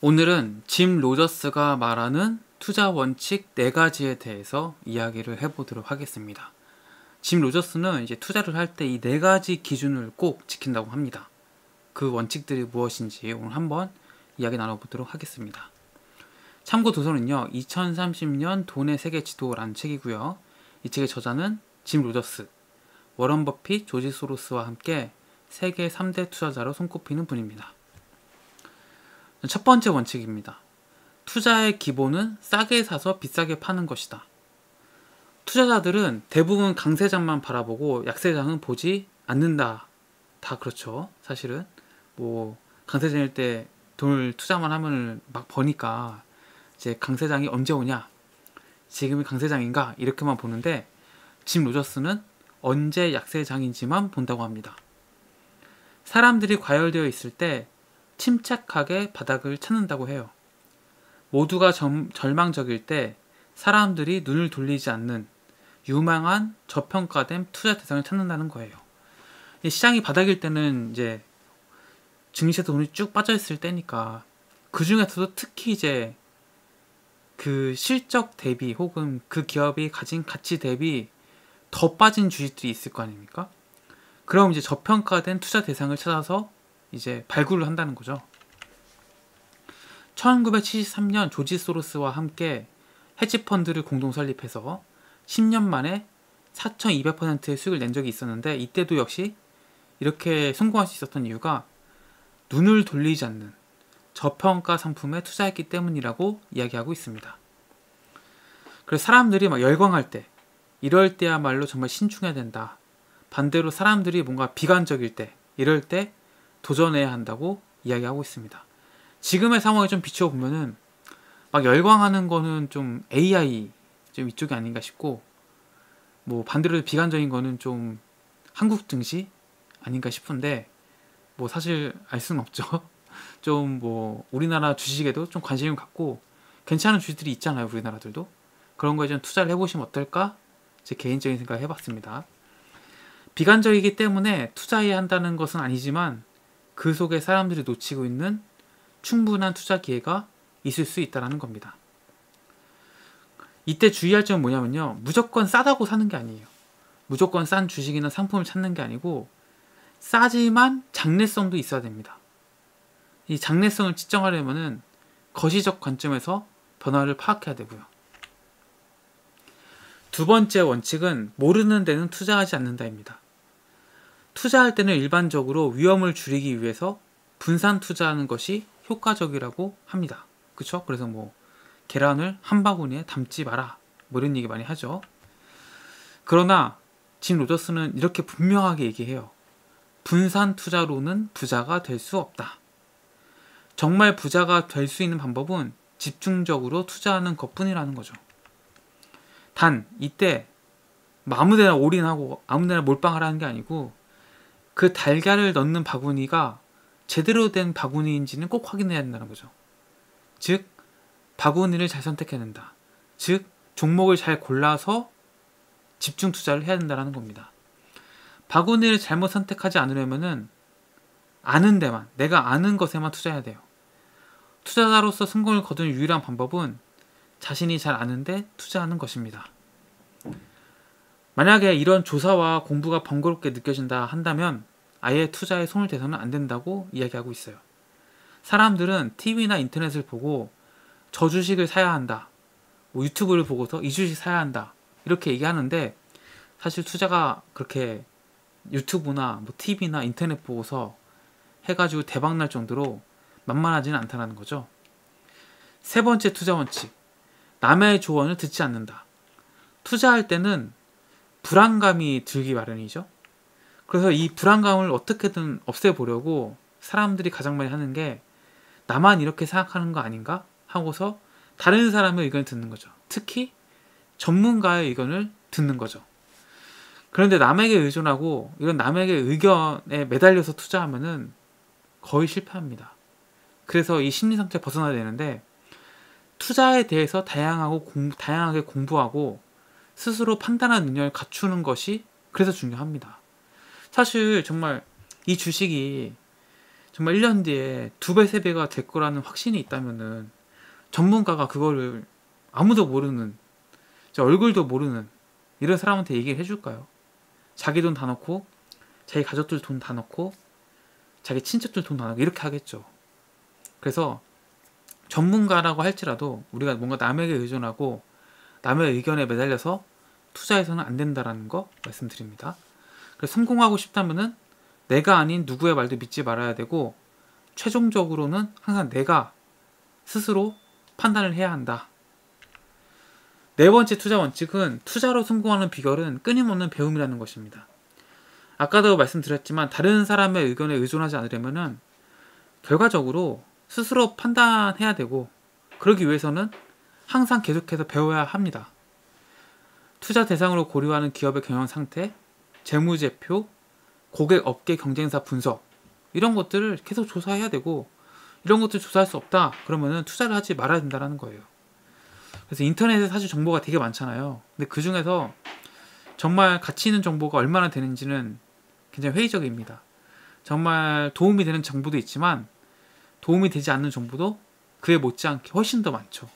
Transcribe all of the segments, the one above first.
오늘은 짐 로저스가 말하는 투자 원칙 4가지에 대해서 이야기를 해보도록 하겠습니다. 짐 로저스는 이제 투자를 할 때 이 4가지 기준을 꼭 지킨다고 합니다. 그 원칙들이 무엇인지 오늘 한번 이야기 나눠보도록 하겠습니다. 참고 도서는요, 2030년 돈의 세계 지도라는 책이고요. 이 책의 저자는 짐 로저스, 워런 버핏, 조지 소로스와 함께 세계 3대 투자자로 손꼽히는 분입니다. 첫 번째 원칙입니다. 투자의 기본은 싸게 사서 비싸게 파는 것이다. 투자자들은 대부분 강세장만 바라보고 약세장은 보지 않는다. 다 그렇죠. 사실은 뭐 강세장일 때 돈을 투자만 하면 막 버니까 이제 강세장이 언제 오냐, 지금이 강세장인가 이렇게만 보는데, 짐 로저스는 언제 약세장인지만 본다고 합니다. 사람들이 과열되어 있을 때 침착하게 바닥을 찾는다고 해요. 모두가 절망적일 때 사람들이 눈을 돌리지 않는 유망한 저평가된 투자 대상을 찾는다는 거예요. 시장이 바닥일 때는 이제 증시에 돈이 쭉 빠져있을 때니까, 그 중에서도 특히 이제 그 실적 대비 혹은 그 기업이 가진 가치 대비 더 빠진 주식들이 있을 거 아닙니까? 그럼 이제 저평가된 투자 대상을 찾아서 이제 발굴을 한다는 거죠. 1973년 조지 소로스와 함께 헤지펀드를 공동 설립해서 10년 만에 4200%의 수익을 낸 적이 있었는데, 이때도 역시 이렇게 성공할 수 있었던 이유가 눈을 돌리지 않는 저평가 상품에 투자했기 때문이라고 이야기하고 있습니다. 그래서 사람들이 막 열광할 때, 이럴 때야말로 정말 신중해야 된다. 반대로 사람들이 뭔가 비관적일 때, 이럴 때 도전해야 한다고 이야기하고 있습니다. 지금의 상황에 좀 비춰보면은 막 열광하는 거는 좀 AI 좀 이쪽이 아닌가 싶고, 뭐 반대로 비관적인 거는 좀 한국 증시 아닌가 싶은데, 뭐 사실 알 수는 없죠. 좀 뭐 우리나라 주식에도 좀 관심을 갖고 괜찮은 주식들이 있잖아요, 우리나라들도. 그런 거에 좀 투자를 해보시면 어떨까? 제 개인적인 생각을 해봤습니다. 비관적이기 때문에 투자해야 한다는 것은 아니지만, 그 속에 사람들이 놓치고 있는 충분한 투자 기회가 있을 수 있다는 겁니다. 이때 주의할 점은 뭐냐면요, 무조건 싸다고 사는 게 아니에요. 무조건 싼 주식이나 상품을 찾는 게 아니고, 싸지만 장래성도 있어야 됩니다. 이 장래성을 측정하려면은 거시적 관점에서 변화를 파악해야 되고요. 두 번째 원칙은 모르는 데는 투자하지 않는다입니다. 투자할 때는 일반적으로 위험을 줄이기 위해서 분산 투자하는 것이 효과적이라고 합니다. 그쵸? 그래서 뭐 계란을 한 바구니에 담지 마라, 뭐 이런 얘기 많이 하죠. 그러나 짐 로저스는 이렇게 분명하게 얘기해요. 분산 투자로는 부자가 될 수 없다. 정말 부자가 될 수 있는 방법은 집중적으로 투자하는 것뿐이라는 거죠. 단 이때 아무데나 올인하고 아무데나 몰빵하라는 게 아니고, 그 달걀을 넣는 바구니가 제대로 된 바구니인지는 꼭 확인해야 된다는 거죠. 즉, 바구니를 잘 선택해야 된다. 즉, 종목을 잘 골라서 집중 투자를 해야 된다는 겁니다. 바구니를 잘못 선택하지 않으려면은 아는 데만, 내가 아는 것에만 투자해야 돼요. 투자자로서 성공을 거두는 유일한 방법은 자신이 잘 아는데 투자하는 것입니다. 만약에 이런 조사와 공부가 번거롭게 느껴진다 한다면 아예 투자에 손을 대서는 안 된다고 이야기하고 있어요. 사람들은 TV나 인터넷을 보고 저 주식을 사야 한다, 뭐 유튜브를 보고서 이 주식 사야 한다, 이렇게 얘기하는데, 사실 투자가 그렇게 유튜브나 뭐 TV나 인터넷 보고서 해가지고 대박날 정도로 만만하지는 않다는 거죠. 세 번째 투자 원칙, 남의 조언을 듣지 않는다. 투자할 때는 불안감이 들기 마련이죠. 그래서 이 불안감을 어떻게든 없애보려고 사람들이 가장 많이 하는 게, 나만 이렇게 생각하는 거 아닌가 하고서 다른 사람의 의견을 듣는 거죠. 특히 전문가의 의견을 듣는 거죠. 그런데 남에게 의존하고 이런 남에게 의견에 매달려서 투자하면은 거의 실패합니다. 그래서 이 심리 상태에 벗어나야 되는데, 투자에 대해서 다양하게 공부하고 스스로 판단하는 능력을 갖추는 것이 그래서 중요합니다. 사실 정말 이 주식이 정말 1년 뒤에 2배, 3배가 될 거라는 확신이 있다면은 전문가가 그거를 아무도 모르는, 저 얼굴도 모르는 이런 사람한테 얘기를 해줄까요? 자기 돈 다 넣고, 자기 가족들 돈 다 넣고, 자기 친척들 돈 다 넣고 이렇게 하겠죠. 그래서 전문가라고 할지라도 우리가 뭔가 남에게 의존하고 남의 의견에 매달려서 투자해서는 안 된다라는 거 말씀드립니다. 그래서 성공하고 싶다면은 내가 아닌 누구의 말도 믿지 말아야 되고, 최종적으로는 항상 내가 스스로 판단을 해야 한다. 네 번째 투자 원칙은, 투자로 성공하는 비결은 끊임없는 배움이라는 것입니다. 아까도 말씀드렸지만 다른 사람의 의견에 의존하지 않으려면은 결과적으로 스스로 판단해야 되고, 그러기 위해서는 항상 계속해서 배워야 합니다. 투자 대상으로 고려하는 기업의 경영 상태, 재무제표, 고객 업계 경쟁사 분석, 이런 것들을 계속 조사해야 되고, 이런 것들 조사할 수 없다 그러면은 투자를 하지 말아야 된다는 거예요. 그래서 인터넷에 사실 정보가 되게 많잖아요. 근데 그 중에서 정말 가치 있는 정보가 얼마나 되는지는 굉장히 회의적입니다. 정말 도움이 되는 정보도 있지만 도움이 되지 않는 정보도 그에 못지않게 훨씬 더 많죠.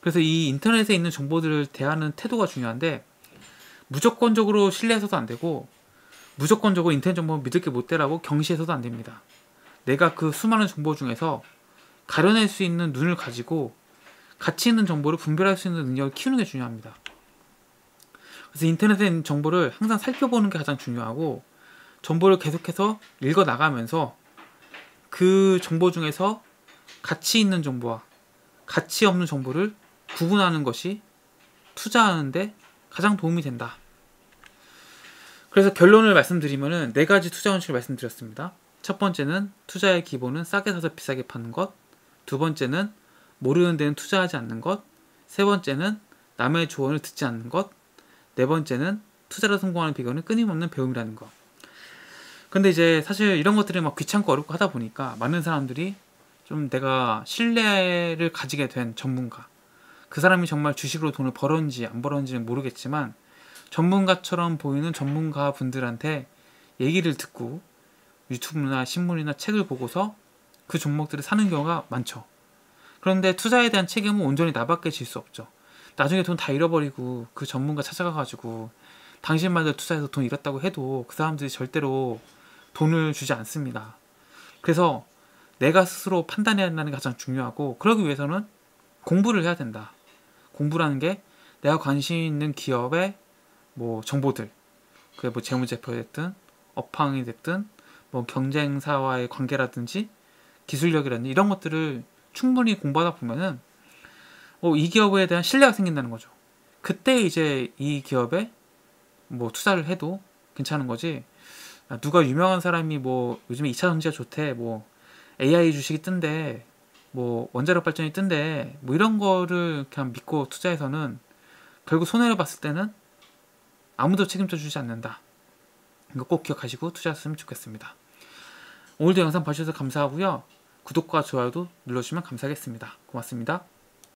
그래서 이 인터넷에 있는 정보들을 대하는 태도가 중요한데, 무조건적으로 신뢰해서도 안 되고 무조건적으로 인터넷 정보는 믿을 게 못 되라고 경시해서도 안 됩니다. 내가 그 수많은 정보 중에서 가려낼 수 있는 눈을 가지고 가치 있는 정보를 분별할 수 있는 능력을 키우는 게 중요합니다. 그래서 인터넷에 있는 정보를 항상 살펴보는 게 가장 중요하고, 정보를 계속해서 읽어 나가면서 그 정보 중에서 가치 있는 정보와 가치 없는 정보를 구분하는 것이 투자하는데 가장 도움이 된다. 그래서 결론을 말씀드리면은 4가지 투자 원칙을 말씀드렸습니다. 첫 번째는 투자의 기본은 싸게 사서 비싸게 파는 것. 두 번째는 모르는 데는 투자하지 않는 것. 세 번째는 남의 조언을 듣지 않는 것. 네 번째는 투자로 성공하는 비결은 끊임없는 배움이라는 것. 근데 이제 사실 이런 것들이 막 귀찮고 어렵고 하다 보니까 많은 사람들이 좀 내가 신뢰를 가지게 된 전문가, 그 사람이 정말 주식으로 돈을 벌었는지 안 벌었는지는 모르겠지만 전문가처럼 보이는 전문가 분들한테 얘기를 듣고 유튜브나 신문이나 책을 보고서 그 종목들을 사는 경우가 많죠. 그런데 투자에 대한 책임은 온전히 나밖에 질 수 없죠. 나중에 돈 다 잃어버리고 그 전문가 찾아가가지고 당신 말대로 투자해서 돈 잃었다고 해도 그 사람들이 절대로 돈을 주지 않습니다. 그래서 내가 스스로 판단해야 한다는 게 가장 중요하고, 그러기 위해서는 공부를 해야 된다. 공부라는 게 내가 관심 있는 기업의 뭐 정보들, 그게 뭐 재무제표가 됐든 업황이 됐든 뭐 경쟁사와의 관계라든지 기술력이라든지 이런 것들을 충분히 공부하다 보면은 이 기업에 대한 신뢰가 생긴다는 거죠. 그때 이제 이 기업에 뭐 투자를 해도 괜찮은 거지. 누가 유명한 사람이 뭐 요즘에 2차 전지가 좋대, 뭐 AI 주식이 뜬대, 뭐 원자력 발전이 뜬대, 뭐 이런 거를 그냥 믿고 투자해서는 결국 손해를 봤을 때는 아무도 책임져 주지 않는다. 이거 꼭 기억하시고 투자하셨으면 좋겠습니다. 오늘도 영상 봐주셔서 감사하고요. 구독과 좋아요도 눌러주시면 감사하겠습니다. 고맙습니다.